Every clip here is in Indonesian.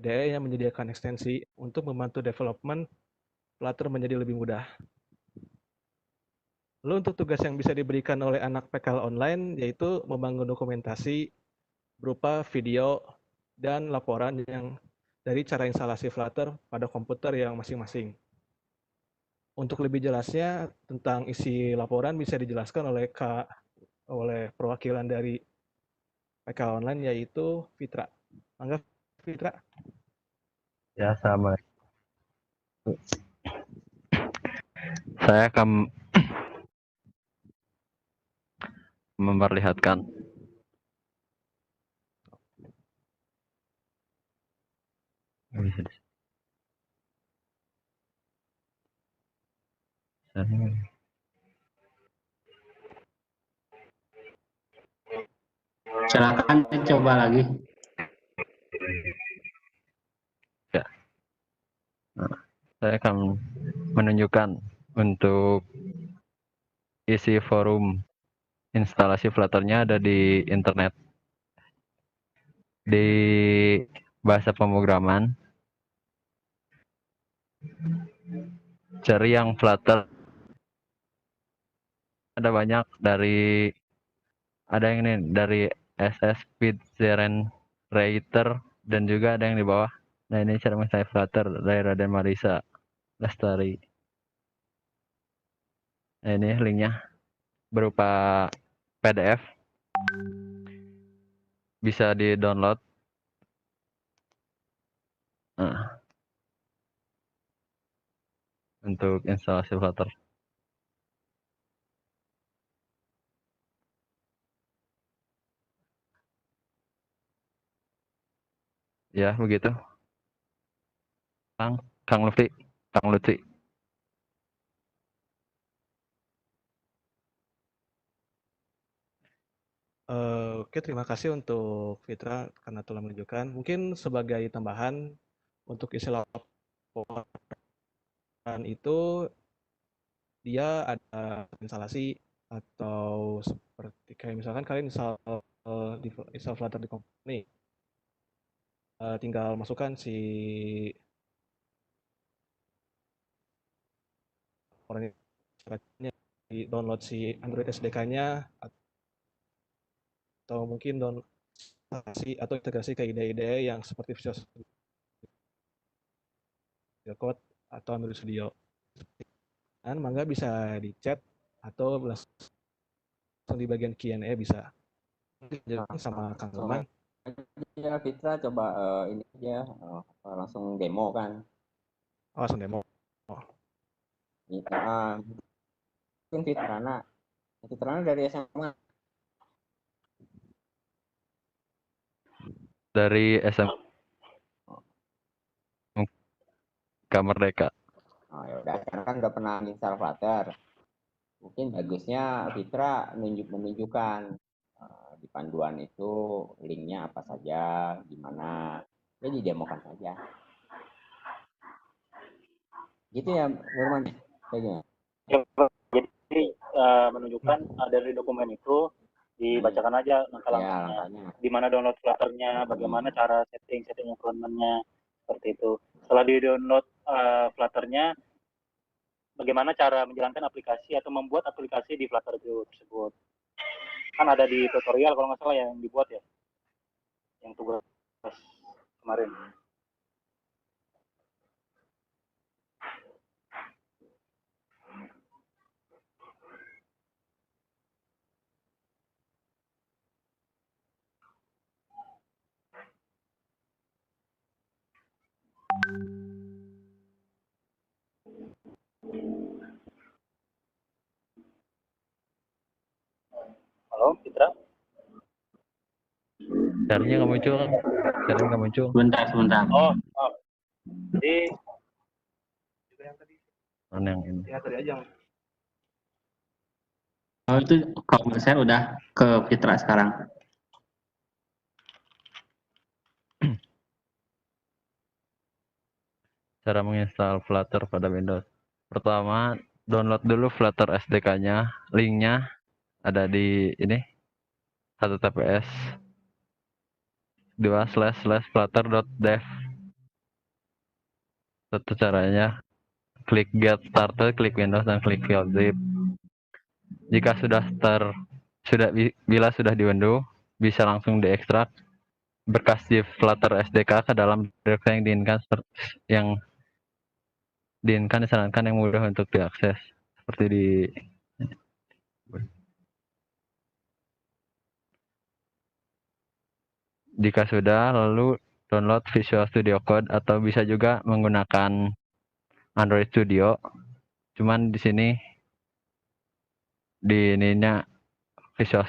IDE yang menyediakan ekstensi untuk membantu development Flutter menjadi lebih mudah. Lalu untuk tugas yang bisa diberikan oleh anak PKL online yaitu membangun dokumentasi berupa video dan laporan yang dari cara instalasi Flutter pada komputer yang masing-masing. Untuk lebih jelasnya tentang isi laporan bisa dijelaskan oleh perwakilan dari PKL online yaitu Fitra. Mangga Fitra. Ya, sama. Saya akan memperlihatkan. Silakan coba lagi. Ya. Nah, saya akan menunjukkan untuk isi forum instalasi Flutter-nya ada di internet. Di bahasa pemrograman, cari yang Flutter. Ada banyak ada yang ini dari SS Fitzgerald Writer dan juga ada yang di bawah. Nah, ini cara menginstal Flutter dari Raden Marisa Lestari. Nah, ini linknya berupa PDF, bisa di download. Nah, untuk instalasi Flutter. Ya, begitu. Kang Lutfi. Oke, terima kasih untuk Fitra karena telah menunjukkan. Mungkin sebagai tambahan untuk isi laporan itu dia ada instalasi atau seperti kayak misalkan kalian install Flutter di komputer nih, tinggal masukkan si laporannya, di download si Android SDK-nya atau mungkin download atau integrasi ke IDE yang seperti Visual Studio Code atau Android Studio. Dan mangga bisa di chat atau langsung di bagian Q&A bisa. Sama Kang Lukman. Ya Fitra coba ini aja langsung demo kan. Langsung demo. Mungkin Fitrana dari SMA. Dari SMK Merdeka. Oh ya udah, karena kan nggak pernah install Flutter. Mungkin bagusnya Fitra menunjukkan di panduan itu linknya apa saja, gimana. Jadi demokan saja. Gitu ya, Nurman. Kayaknya. Ya, jadi menunjukkan dari dokumen itu dibacakan aja langkah-langkahnya, di mana download Flutter-nya, bagaimana cara setting environment-nya, seperti itu. Setelah di download Flutter-nya, bagaimana cara menjalankan aplikasi atau membuat aplikasi di Flutter tersebut. Kan ada di tutorial kalau nggak salah yang dibuat ya, yang tugas kemarin. Halo, Fitra? Caranya nggak muncul. Sebentar. Oh. Jadi yang ini. Ya tadi aja. Oh itu kalau saya udah ke Fitra sekarang. Cara menginstal Flutter pada Windows. Pertama, download dulu Flutter SDK-nya. Linknya ada di ini. https://flutter.dev. satu caranya, klik Get Started, klik Windows dan klik File Zip. Jika bila sudah di undo, bisa langsung diekstrak berkas di Flutter SDK ke dalam directory yang disarankan yang mudah untuk diakses seperti di jika sudah, lalu download Visual Studio Code atau bisa juga menggunakan Android Studio. Cuman di sini di ininya Visual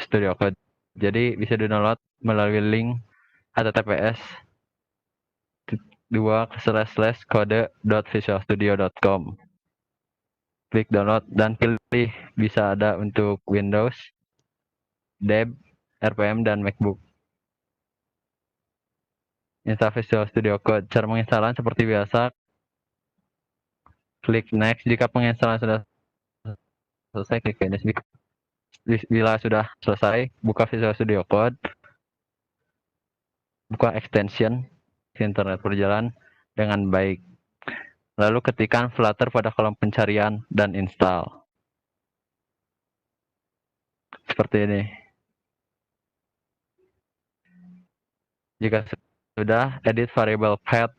Studio Code. Jadi bisa di-download melalui link https://code.visualstudio.com. Klik download dan pilih bisa ada untuk Windows, Deb, RPM, dan MacBook. Install Visual Studio Code. Cara menginstalan seperti biasa, klik Next. Jika penginstalan sudah selesai, klik Finish. Bila sudah selesai, buka Visual Studio Code, buka extension, internet berjalan dengan baik. Lalu ketikkan Flutter pada kolom pencarian dan install. Seperti ini. Jika sudah, edit variable path.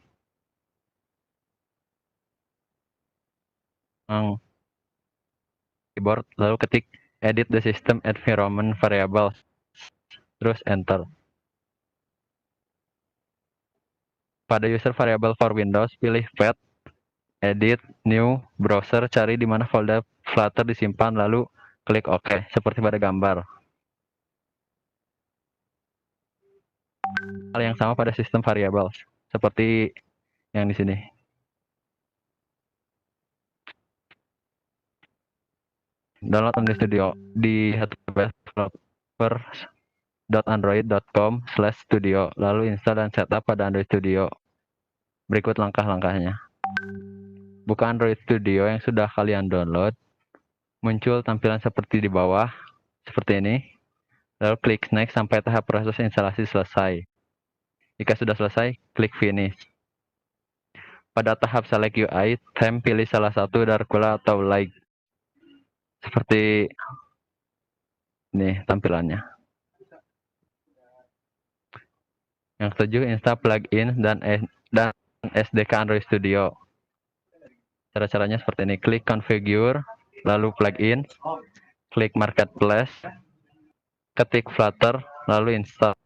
Keyboard, lalu ketik edit the system environment variables. Terus enter. Pada user variable for Windows, pilih path, edit, new, browser, cari di mana folder Flutter disimpan, lalu klik OK, seperti pada gambar. Hal yang sama pada sistem variables, seperti yang di sini. Download Android Studio di https://developer.android.com/studio, lalu install dan setup pada Android Studio. Berikut langkah-langkahnya. Buka Android Studio yang sudah kalian download. Muncul tampilan seperti di bawah, seperti ini. Lalu klik Next sampai tahap proses instalasi selesai. Jika sudah selesai, klik Finish. Pada tahap Select UI, theme pilih salah satu Darkula atau Light. Seperti ini tampilannya. Yang ketujuh, install plugin dan SDK Android Studio. Cara-caranya seperti ini. Klik Configure, lalu Plugin, klik Marketplace, ketik Flutter, lalu install.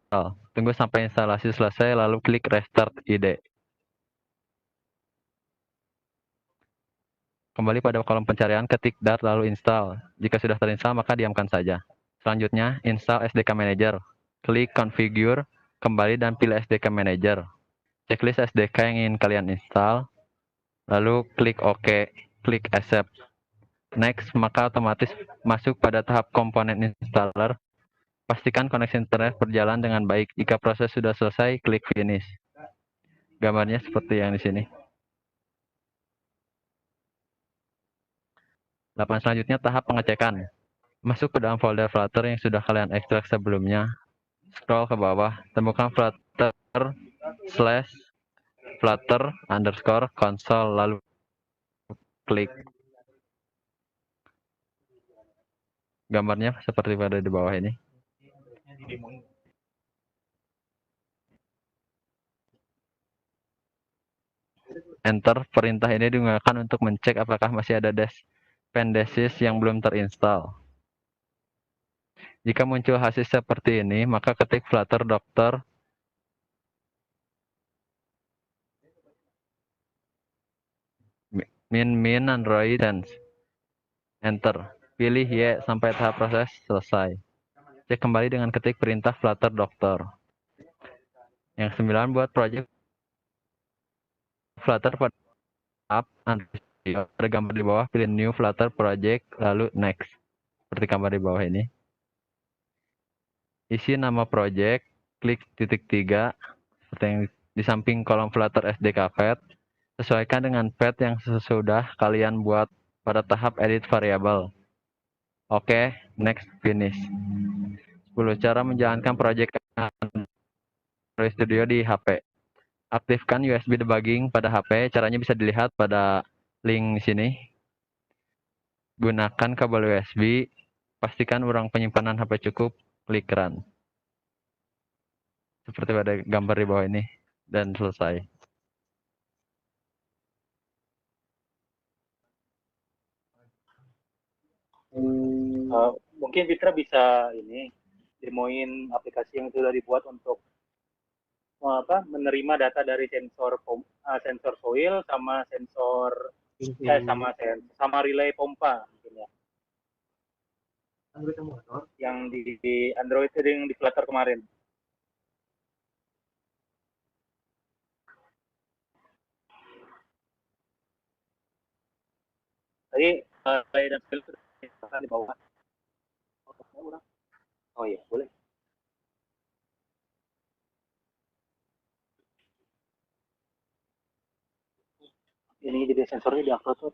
Tunggu sampai instalasi selesai, lalu klik Restart IDE. Kembali pada kolom pencarian, ketik Dart, lalu install. Jika sudah terinstall, maka diamkan saja. Selanjutnya, install SDK Manager. Klik Configure, kembali dan pilih SDK Manager. Checklist SDK yang ingin kalian install, lalu klik OK, klik Accept. Next, maka otomatis masuk pada tahap komponen installer. Pastikan koneksi internet berjalan dengan baik. Jika proses sudah selesai, klik Finish. Gambarnya seperti yang di sini. Selanjutnya tahap pengecekan. Masuk ke dalam folder Flutter yang sudah kalian ekstrak sebelumnya. Scroll ke bawah, temukan Flutter/Flutter_console, lalu klik. Gambarnya seperti pada di bawah ini. Enter. Perintah ini digunakan untuk mencek apakah masih ada dependencies yang belum terinstall. Jika muncul hasil seperti ini, maka ketik Flutter Doctor min Android sense. Enter. Pilih Y sampai tahap proses selesai. Cek kembali dengan ketik perintah Flutter Doctor. Yang 9, buat project Flutter pada app Android. Ada gambar di bawah, pilih New Flutter Project, lalu Next. Seperti gambar di bawah ini. Isi nama project, klik titik 3, seperti yang di samping kolom Flutter SDK Path. Sesuaikan dengan path yang sesudah kalian buat pada tahap edit variable. Oke, next, finish. 10 cara menjalankan project Android Studio di HP. aktifkan USB debugging pada HP. Caranya bisa dilihat pada link di sini. Gunakan kabel USB. Pastikan urang penyimpanan HP cukup. Klik run. Seperti pada gambar di bawah ini. Dan selesai. Mungkin Fitra bisa demoin aplikasi yang sudah dibuat untuk menerima data dari sensor soil sama sama relay pompa mungkin ya. Yang di Android itu yang di Flutter kemarin. Tadi relay dan filter di bawah. Oh iya, boleh. Ini jadi sensornya di-upload tuh.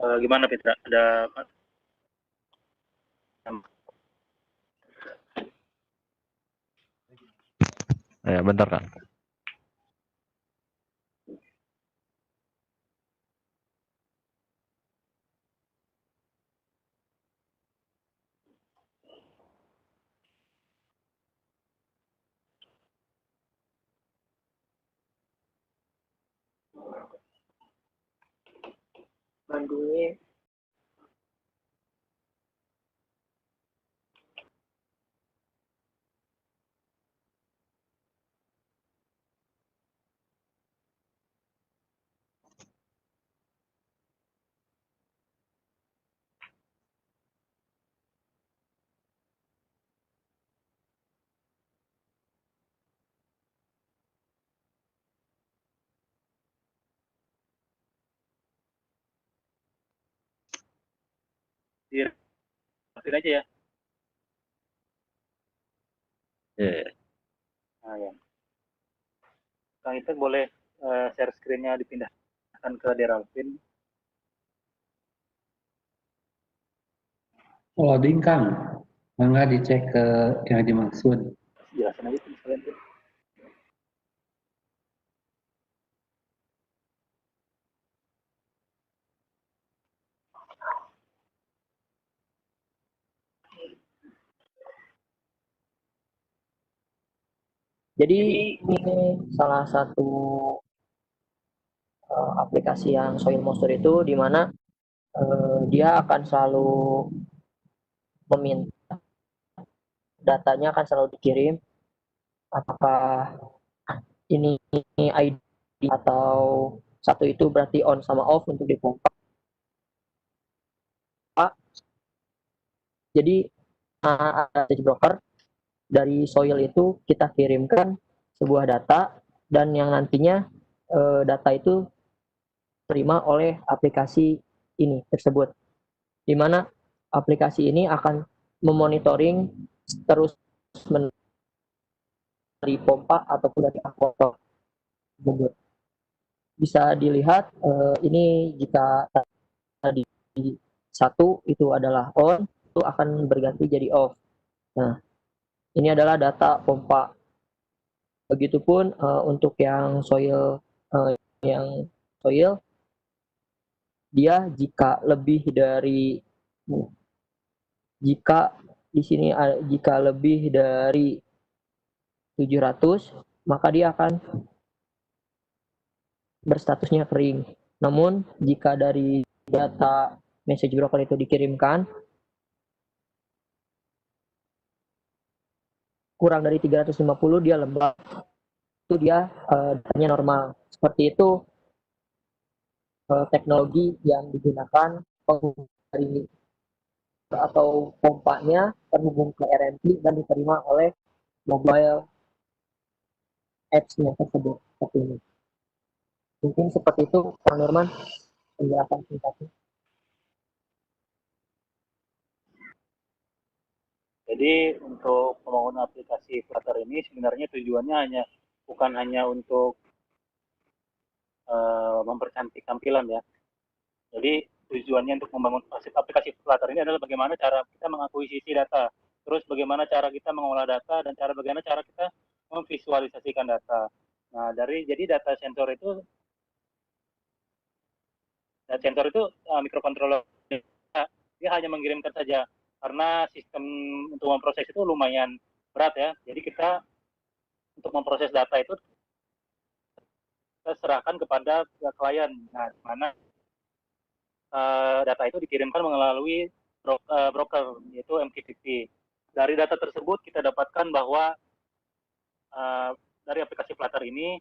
Gimana Fitra? Ada Ya, bentar kan. Bandungnya diaktifin aja ya. Yeah. Nah, ya. Kang itu boleh share screen-nya dipindahkan ke Deralvin. Loading Kang, enggak dicek ke yang dimaksud. Jelasin aja tuh sekalian tuh. Jadi ini salah satu aplikasi yang Soil Monster itu di mana dia akan selalu meminta datanya akan selalu dikirim, apakah ini ID atau satu itu berarti on sama off untuk dipompa. Jadi ada broker dari Soil itu kita kirimkan sebuah data dan yang nantinya data itu terima oleh aplikasi ini tersebut, di mana aplikasi ini akan memonitoring terus dari pompa ataupun dari aquator. Bisa dilihat ini jika tadi satu itu adalah on, itu akan berganti jadi off. Nah, ini adalah data pompa. Begitupun untuk yang soil, dia jika lebih dari 700, maka dia akan berstatusnya kering. Namun jika dari data message broker itu dikirimkan kurang dari 350, dia lembab, itu dia datanya normal. Seperti itu teknologi yang digunakan dari atau pompanya terhubung ke RMP dan diterima oleh mobile apps-nya tersebut. Seperti ini. Mungkin seperti itu, Kang Nurman, penjelasan singkatnya. Jadi untuk pembangunan aplikasi Flutter ini sebenarnya tujuannya bukan hanya untuk mempercantik tampilan ya. Jadi tujuannya untuk membangun aplikasi Flutter ini adalah bagaimana cara kita mengakuisisi data, terus bagaimana cara kita mengolah data, dan bagaimana cara kita memvisualisasikan data. Nah, jadi data sensor itu mikrokontroler, dia hanya mengirimkan saja, karena sistem untuk memproses itu lumayan berat ya. Jadi kita untuk memproses data itu kita serahkan kepada klien. Nah, mana data itu dikirimkan melalui broker, yaitu MQTT. Dari data tersebut kita dapatkan bahwa dari aplikasi Flutter ini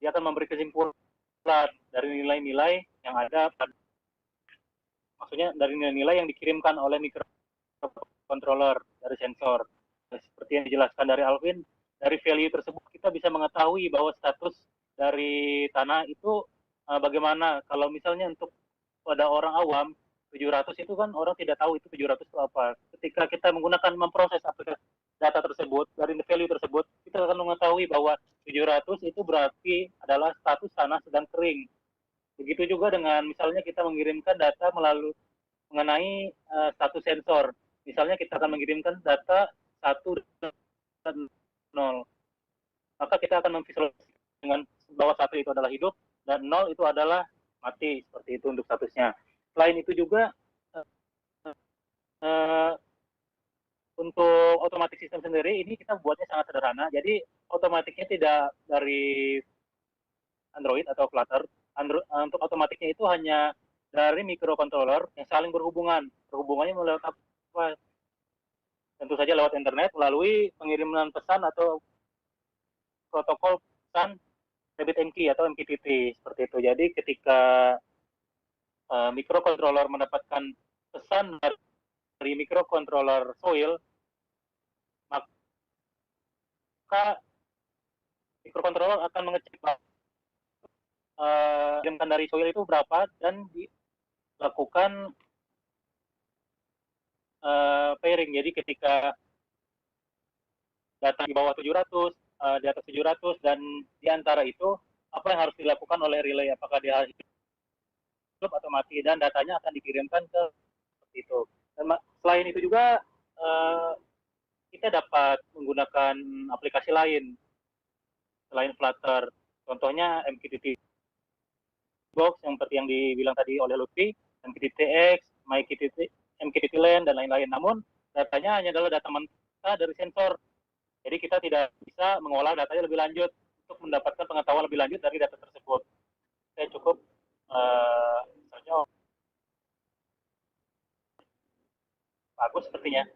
dia akan memberi kesimpulan dari nilai-nilai yang ada, maksudnya dari nilai-nilai yang dikirimkan oleh microcontroller dari sensor. Seperti yang dijelaskan dari Alvin, dari value tersebut kita bisa mengetahui bahwa status dari tanah itu bagaimana. Kalau misalnya untuk pada orang awam, 700 itu kan orang tidak tahu itu 700 itu apa. Ketika kita menggunakan memproses aplikasi data tersebut, dari value tersebut, kita akan mengetahui bahwa 700 itu berarti adalah status tanah sedang kering. Begitu juga dengan misalnya kita mengirimkan data mengenai status sensor. Misalnya kita akan mengirimkan data 1 dan 0. Maka kita akan memvisualisasikan dengan bahwa 1 itu adalah hidup dan 0 itu adalah mati, seperti itu untuk statusnya. Selain itu juga untuk otomatis sistem sendiri ini kita buatnya sangat sederhana. Jadi otomatiknya tidak dari Android atau Flutter. Untuk otomatiknya itu hanya dari microcontroller yang saling berhubungan. Berhubungannya melalui apa? Tentu saja lewat internet melalui pengiriman pesan atau protokol pesan RabbitMQ atau MQTT, seperti itu. Jadi ketika microcontroller mendapatkan pesan dari microcontroller soil, maka microcontroller akan mengecek kirimkan dari soil itu berapa dan dilakukan pairing. Jadi ketika data di bawah 700, di atas 700, dan di antara itu apa yang harus dilakukan oleh relay, apakah dia hidup atau mati, dan datanya akan dikirimkan ke seperti itu. Dan selain itu juga kita dapat menggunakan aplikasi lain selain Flutter. Contohnya MQTT Box yang seperti yang dibilang tadi oleh Lutfi, MQTT-X, MQTT Land, dan lain-lain. Namun datanya hanya adalah data mentah dari sensor. Jadi kita tidak bisa mengolah datanya lebih lanjut untuk mendapatkan pengetahuan lebih lanjut dari data tersebut. Saya cukup bagus sepertinya.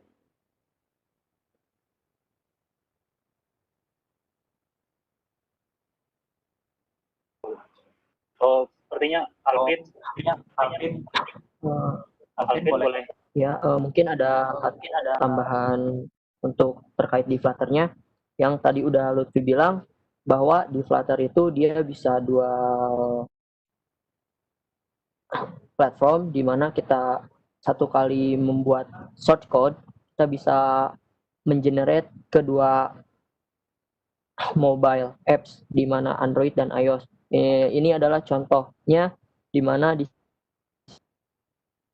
So, sepertinya Alvin boleh. Ya, mungkin ada tambahan untuk terkait di Flutter-nya. Yang tadi udah Lutfi bilang bahwa di Flutter itu dia bisa 2 platform, di mana kita satu kali membuat source code, kita bisa mengenerate kedua mobile apps, di mana Android dan iOS. Ini adalah contohnya, di mana di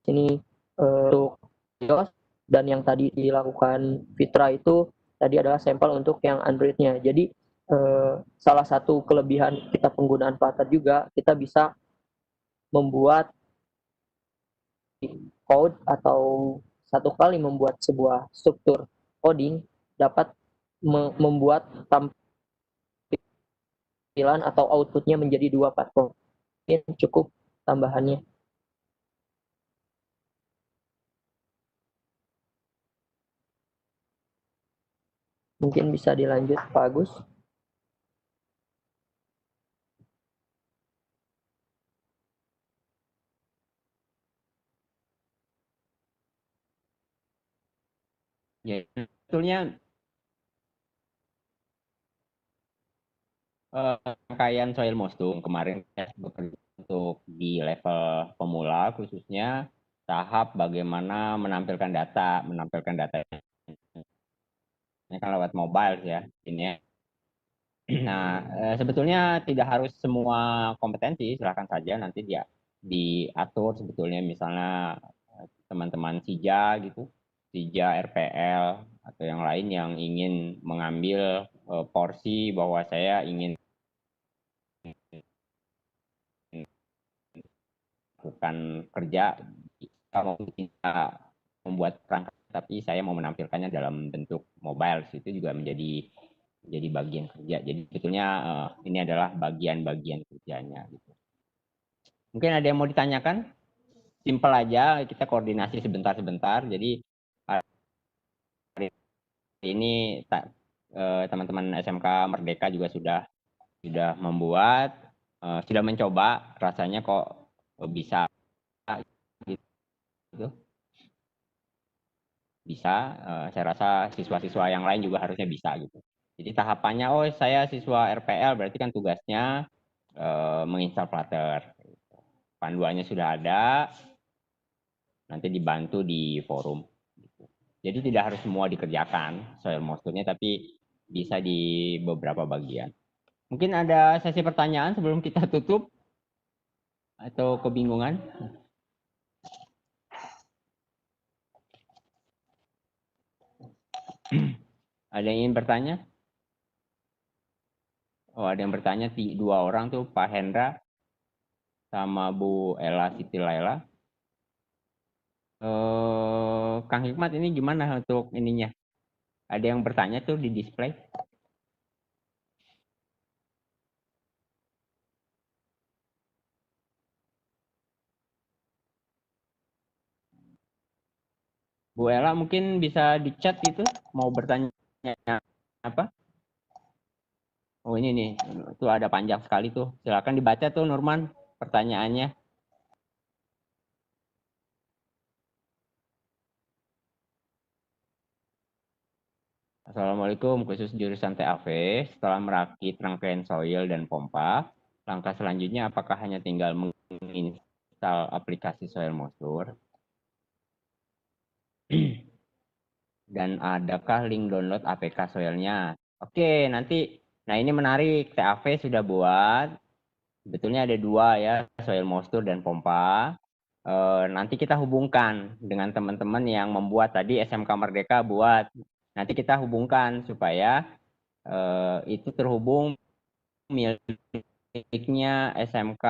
sini untuk iOS, dan yang tadi dilakukan Fitra itu tadi adalah sampel untuk yang Android-nya. Jadi salah satu kelebihan kita penggunaan Flutter juga, kita bisa membuat code atau satu kali membuat sebuah struktur coding dapat membuat tampilan atau outputnya menjadi 2 platform. Mungkin cukup tambahannya. Mungkin bisa dilanjut Pak Agus. Ya, sebetulnya rangkaian Soil Mostum kemarin bekerja untuk di level pemula, khususnya tahap bagaimana menampilkan data ini kan lewat mobile ya ini ya. Nah, sebetulnya tidak harus semua kompetensi, silakan saja nanti dia diatur sebetulnya, misalnya teman-teman SIJA gitu, SIJA, RPL, atau yang lain yang ingin mengambil porsi bahwa saya ingin lakukan kerja, mau kita membuat perangkat, tapi saya mau menampilkannya dalam bentuk mobile, itu juga menjadi bagian kerja. Jadi sebetulnya ini adalah bagian-bagian kerjanya. Gitu. Mungkin ada yang mau ditanyakan? Simple aja, kita koordinasi sebentar-sebentar. Jadi hari ini teman-teman SMK Merdeka juga sudah membuat, sudah mencoba, rasanya kok bisa gitu. Bisa, saya rasa siswa-siswa yang lain juga harusnya bisa gitu. Jadi tahapannya, oh saya siswa RPL, berarti kan tugasnya menginstal Flutter. Panduannya sudah ada, nanti dibantu di forum. Jadi tidak harus semua dikerjakan soal Mostumnya, tapi bisa di beberapa bagian. Mungkin ada sesi pertanyaan sebelum kita tutup atau kebingungan? Ada yang ingin bertanya? Oh, ada yang bertanya, 2 orang tuh, Pak Hendra sama Bu Ella Siti Laila. Kang Hikmat, ini gimana untuk ininya? Ada yang bertanya tuh di display? Bu Ella mungkin bisa di chat itu, mau bertanya apa? Oh ini nih, tuh ada panjang sekali tuh. Silakan dibaca tuh Nurman pertanyaannya. Assalamualaikum, khusus jurusan TAV, setelah merakit rangkaian soil dan pompa, langkah selanjutnya apakah hanya tinggal menginstal aplikasi Soil Mostur? Dan adakah link download APK soilnya? Oke, nanti, nah ini menarik, TAV sudah buat, sebetulnya ada 2 ya, Soil Mostur dan pompa. Nanti kita hubungkan dengan teman-teman yang membuat tadi, SMK Merdeka buat. Nanti kita hubungkan supaya itu terhubung miliknya SMK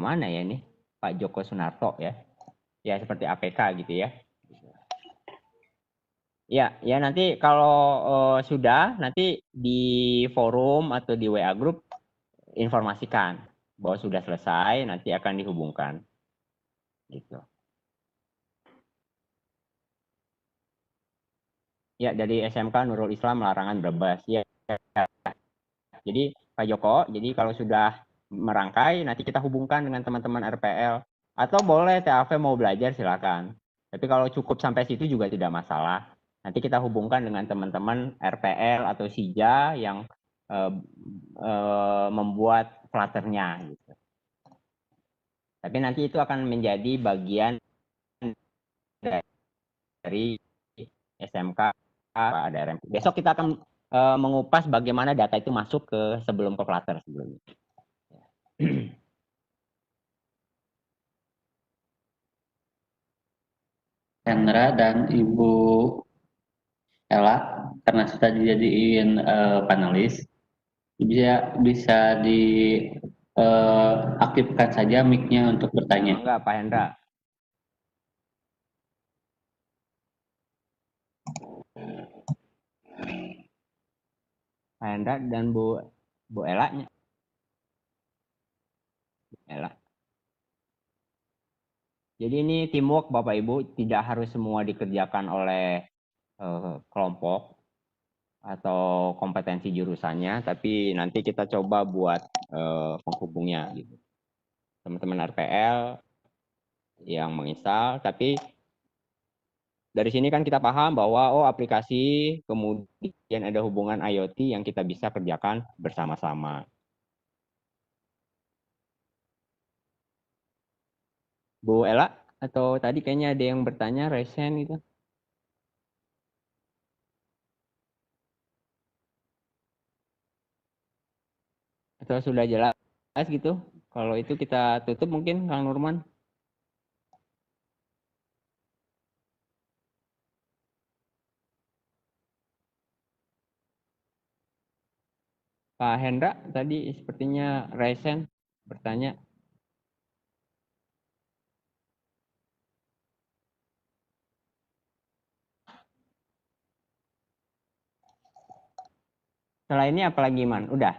mana ya ini? Pak Joko Sunarto ya. Ya seperti APK gitu ya. Ya nanti kalau sudah, nanti di forum atau di WA group informasikan bahwa sudah selesai, nanti akan dihubungkan. Gitu. Ya, dari SMK Nurul Islam Larangan Brebes. Ya. Jadi Pak Joko, jadi kalau sudah merangkai, nanti kita hubungkan dengan teman-teman RPL. Atau boleh TAV mau belajar, silakan. Tapi kalau cukup sampai situ juga tidak masalah. Nanti kita hubungkan dengan teman-teman RPL atau SIJA yang membuat Flutter-nya. Gitu. Tapi nanti itu akan menjadi bagian dari SMK ada RMP. Besok kita akan mengupas bagaimana data itu masuk ke sebelum ke Flutter sebelumnya. Hendra dan Ibu Ella, karena sudah dijadiin panelis, bisa diaktifkan saja mic-nya untuk bertanya. Enggak, Pak Hendra. Pak Hendra dan Bu Ella-nya. Ella. Jadi ini teamwork Bapak Ibu, tidak harus semua dikerjakan oleh kelompok atau kompetensi jurusannya, tapi nanti kita coba buat penghubungnya gitu. Teman-teman RPL yang menginstal, tapi dari sini kan kita paham bahwa aplikasi kemudian ada hubungan IoT yang kita bisa kerjakan bersama-sama. Bu Ella, atau tadi kayaknya ada yang bertanya, Resen itu. Atau sudah jelas gitu? Kalau itu kita tutup mungkin, Kang Nurman. Pak Hendra, tadi sepertinya Resen bertanya. Setelah ini apalagi, Man? Udah?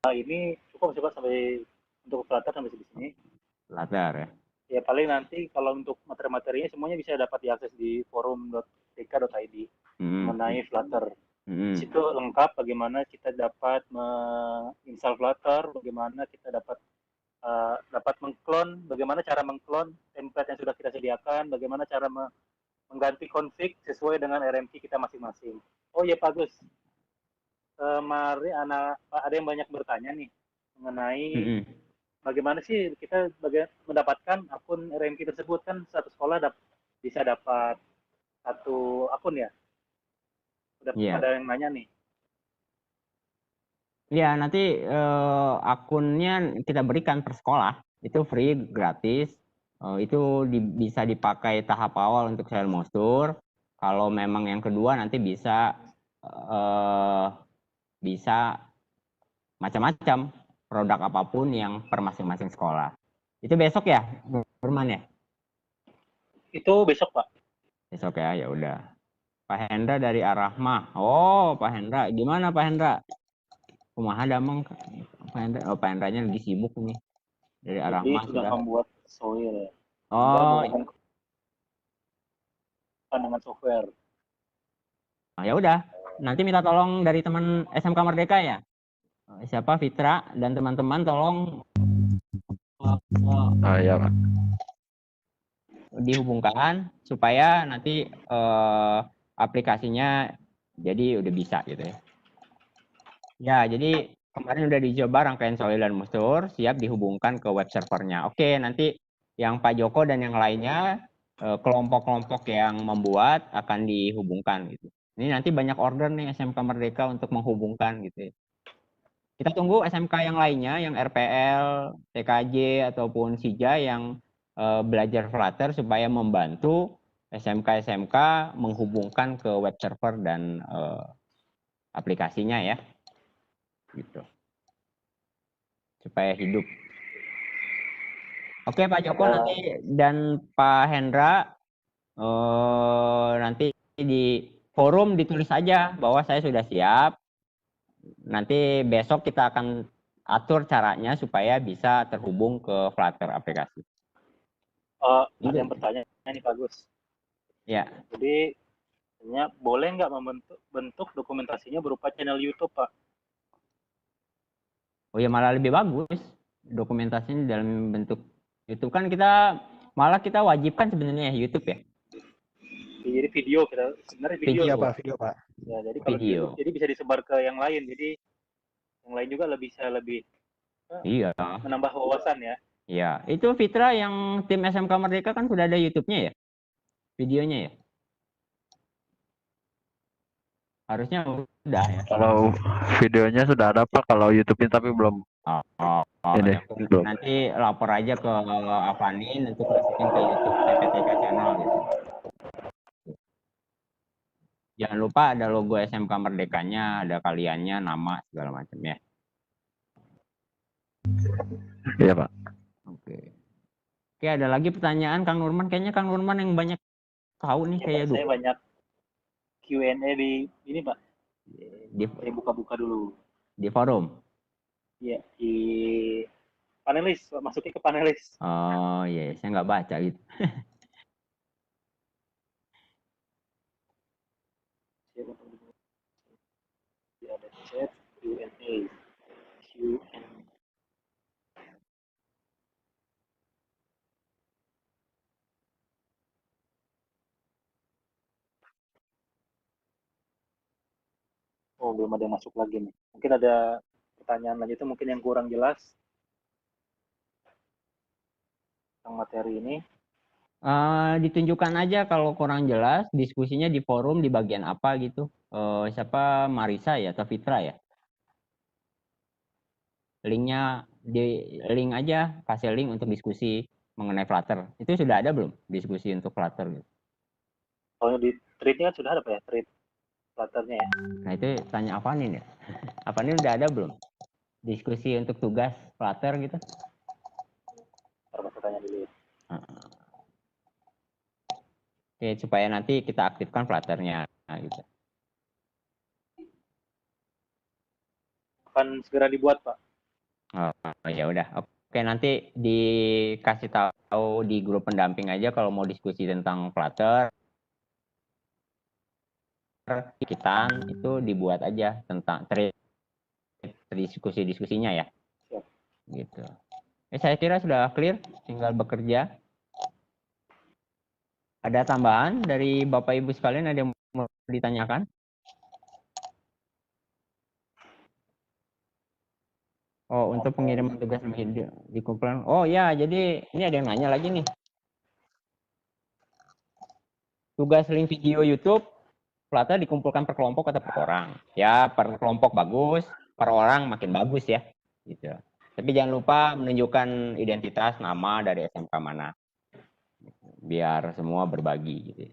Nah, ini cukup sih Pak sampai untuk Flutter sampai di sini. Flutter ya. Ya paling nanti kalau untuk materi-materinya semuanya bisa dapat diakses di forum.dk.id mengenai Flutter. Di situ lengkap bagaimana kita dapat menginstal Flutter, bagaimana kita dapat mengklon, bagaimana cara mengklon template yang sudah kita sediakan, bagaimana cara mengganti config sesuai dengan RMQ kita masing-masing. Oh ya Pak Gus, kemarin ada yang banyak bertanya nih mengenai bagaimana sih kita mendapatkan akun RMQ tersebut. Kan satu sekolah bisa dapat satu akun ya. Udah ada yang nanya nih. Ya, nanti akunnya kita berikan per sekolah. Itu free, gratis. Itu bisa dipakai tahap awal untuk Sail Mostur. Kalau memang yang kedua nanti bisa macam-macam produk apapun yang per masing-masing sekolah. Itu besok ya, Berman ya? Itu besok Pak. Besok ya, ya udah. Pak Hendra dari Arahma. Oh, Pak Hendra, gimana Pak Hendra? Kumaha damang Pak Hendra? Oh, Pak Hendranya lagi sibuk nih. Dari Arahma sudah membuat soil. Oh, dengan software. Nah, ya udah. Nanti minta tolong dari teman SMK Merdeka ya. Siapa Fitra dan teman-teman tolong ya Pak. Dihubungkan supaya nanti aplikasinya jadi udah bisa gitu ya. Ya, jadi kemarin udah dicoba rangkaian Soil dan Mustur, siap dihubungkan ke web servernya. Oke, nanti yang Pak Joko dan yang lainnya kelompok-kelompok yang membuat akan dihubungkan gitu. Ini nanti banyak order nih SMK Merdeka untuk menghubungkan gitu ya. Kita tunggu SMK yang lainnya, yang RPL, TKJ, ataupun SIJA yang belajar Flutter supaya membantu SMK-SMK menghubungkan ke web server dan aplikasinya ya. Gitu. Supaya hidup. Oke Pak Joko nanti dan Pak Hendra nanti di forum ditulis saja bahwa saya sudah siap. Nanti besok kita akan atur caranya supaya bisa terhubung ke Flutter aplikasi. Ada yang bertanya nih Pak Gus. Ya. Jadi, boleh nggak membentuk dokumentasinya berupa channel YouTube Pak? Oh ya malah lebih bagus dokumentasinya dalam bentuk YouTube. Kan kita wajibkan sebenarnya YouTube ya. Jadi video kita sebenarnya video Pak. Ya, jadi kalau video. Jadi bisa disebar ke yang lain. Jadi yang lain juga bisa lebih menambah wawasan ya. Iya, itu Fitra yang tim SMK Merdeka kan sudah ada YouTube-nya ya? Videonya ya? Harusnya udah ya. Kalau videonya sudah ada Pak, kalau YouTube-nya tapi belum. Ini belum. Nanti lapor aja ke Avani untuk masukin ke YouTube PPTK Jangan lupa ada logo SMK Merdekanya, ada kaliannya, nama segala macam ya. Iya, Pak. Oke. Oke, ada lagi pertanyaan Kang Nurman? Kayaknya Kang Nurman yang banyak tahu nih, Ya, kayak Pak, saya banyak Q&A di ini, Pak. Saya buka-buka dulu. Di forum? Iya, di panelis, masuknya ke panelis. Oh iya, saya nggak baca gitu. Ada chat, Q&A. Oh, belum ada yang masuk lagi nih. Mungkin ada pertanyaan lanjutnya mungkin yang kurang jelas tentang materi ini. Ditunjukkan aja kalau kurang jelas, diskusinya di forum di bagian apa gitu. Siapa, Marisa ya atau Fitra ya? Linknya di link aja, kasih link untuk diskusi mengenai Flutter. Itu sudah ada belum diskusi untuk Flutter gitu? Kalau di thread-nya kan sudah ada Pak ya, thread Flutter-nya ya. Nah itu tanya Avanin ya. Avanin udah ada belum diskusi untuk tugas Flutter gitu? Saya tanya dulu. Oke, supaya nanti kita aktifkan Flutter-nya gitu. Akan segera dibuat Pak. Oh ya udah. Oke, nanti dikasih tahu di grup pendamping aja kalau mau diskusi tentang Flutter. Kita itu dibuat aja tentang diskusi-diskusinya ya. Siap. Gitu. Saya kira sudah clear, tinggal bekerja. Ada tambahan dari Bapak Ibu sekalian, ada yang mau ditanyakan? Oh, untuk pengiriman tugas video dikumpulkan. Oh ya, jadi ini ada yang nanya lagi nih. Tugas link video YouTube, Flutter dikumpulkan per kelompok atau per orang? Ya, per kelompok bagus, per orang makin bagus ya. Gitu. Tapi jangan lupa menunjukkan identitas nama dari SMK mana. Biar semua berbagi gitu.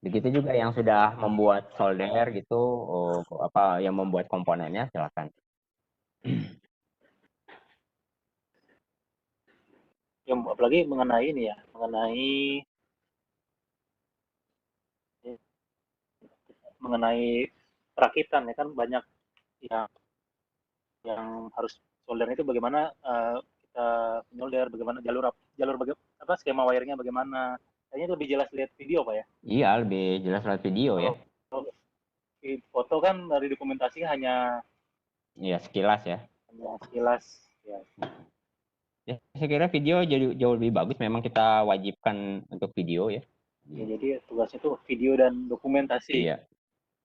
Begitu juga yang sudah membuat solder gitu, yang membuat komponennya silakan. Ya, apalagi mengenai ini ya, mengenai perakitan ya kan banyak yang harus solder itu bagaimana kita solder, bagaimana jalur apa skema wiringnya bagaimana. Kayaknya lebih jelas lihat video Pak ya. Iya, lebih jelas lewat video ya. Foto kan dari dokumentasi hanya sekilas ya. Hanya sekilas ya. Ya, saya kira video jauh lebih bagus, memang kita wajibkan untuk video ya. Ya, jadi tugasnya itu video dan dokumentasi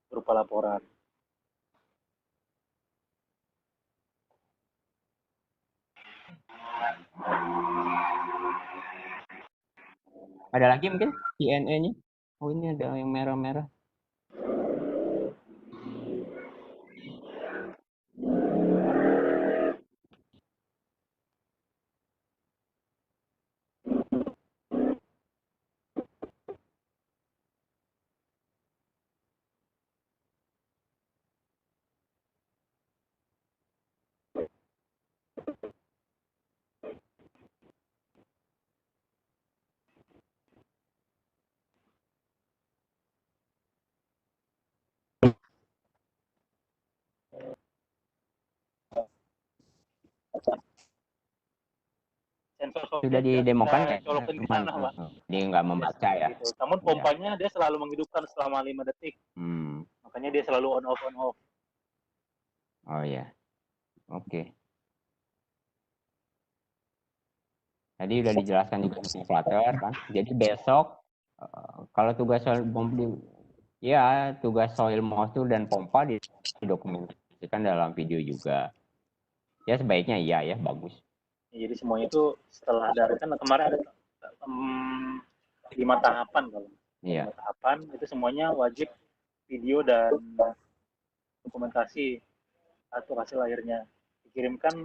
berupa laporan. Ada lagi mungkin Q&A-nya? Oh, ini ada yang merah-merah. Sudah didemokan ya? Colokin di sana, Pak. Dia nggak membaca ya? Gitu. Namun pompanya dia selalu menghidupkan selama 5 detik. Makanya dia selalu on off. Oh ya, oke. Tadi udah dijelaskan juga tentang Flutter kan. Jadi besok kalau tugas soil moisture dan pompa didokumentasikan dalam video juga. Ya sebaiknya iya ya, bagus. Jadi semuanya itu setelah dari kan kemarin ada 5 tahapan kalau. 5 tahapan itu semuanya wajib video dan dokumentasi atau hasil akhirnya dikirimkan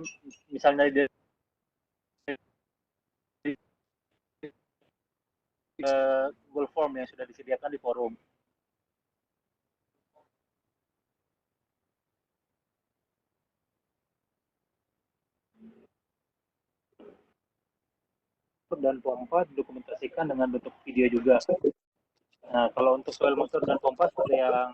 misalnya dari Google Form yang sudah disediakan di forum. Dan pompa didokumentasikan dengan bentuk video juga. Nah, kalau untuk soil motor dan pompa seperti yang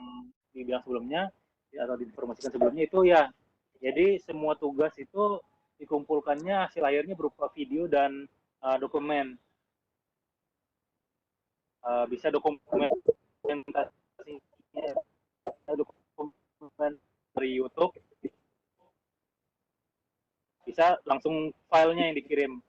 dibilang sebelumnya atau diinformasikan sebelumnya itu ya, jadi semua tugas itu dikumpulkannya hasil akhirnya berupa video dan dokumen. Bisa dokumentasinya dokumen dari YouTube, bisa langsung filenya yang dikirim.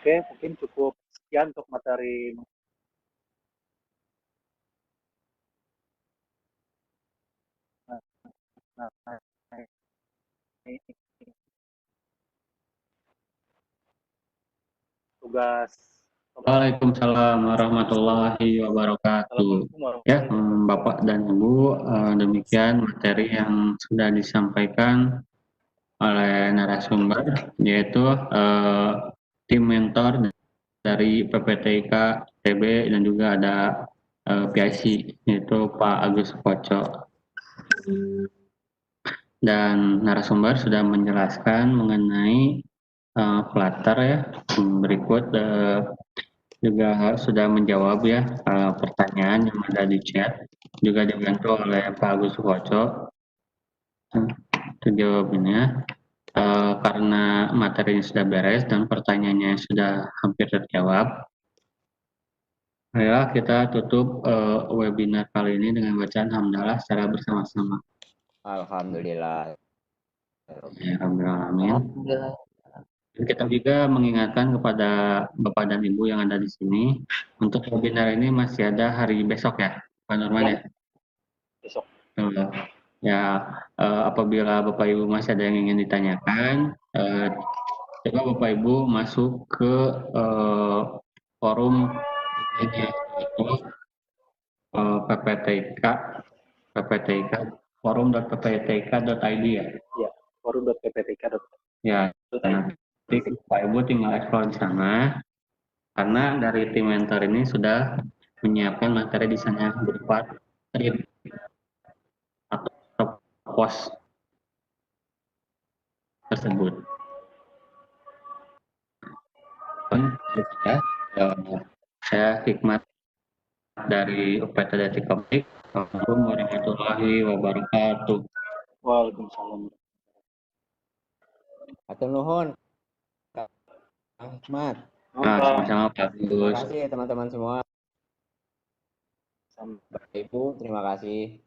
Oke, mungkin cukup sekian untuk materi. Tugas. Waalaikumsalam warahmatullahi wabarakatuh. Ya, Bapak dan Ibu, demikian materi yang sudah disampaikan oleh narasumber, yaitu tim mentor dari PPTIK TB dan juga ada PIC, yaitu Pak Agus Koco. Dan narasumber sudah menjelaskan mengenai Flutter ya. Berikut juga sudah menjawab ya pertanyaan yang ada di chat, juga dibantu oleh Pak Agus Koco. Itu jawabannya. Karena materinya sudah beres dan pertanyaannya sudah hampir terjawab, ya kita tutup webinar kali ini dengan bacaan hamdalah secara bersama-sama. Alhamdulillah. Ya, alhamdulillah. Dan kita juga mengingatkan kepada Bapak dan Ibu yang ada di sini, untuk webinar ini masih ada hari besok ya, Pak Nurman ya? Besok. Ya, apabila Bapak Ibu masih ada yang ingin ditanyakan, coba Bapak Ibu masuk ke forum ini, yaitu PPTIK, forum.pptik.id ya? Ya, forum.pptik.id. Ya, nanti Pak Ibu tinggal explore di sana, karena dari tim mentor ini sudah menyiapkan materi di sana berupa script atau post tersebut. Saya Hikmat dari UPT Detik Optik. Assalamualaikum warahmatullahi wabarakatuh. Waalaikumsalam. Atur nuhun, Kak Ahmad. Sama-sama Pak Terima Gus. kasih teman-teman semua. Sampai. Bapak Ibu, terima kasih.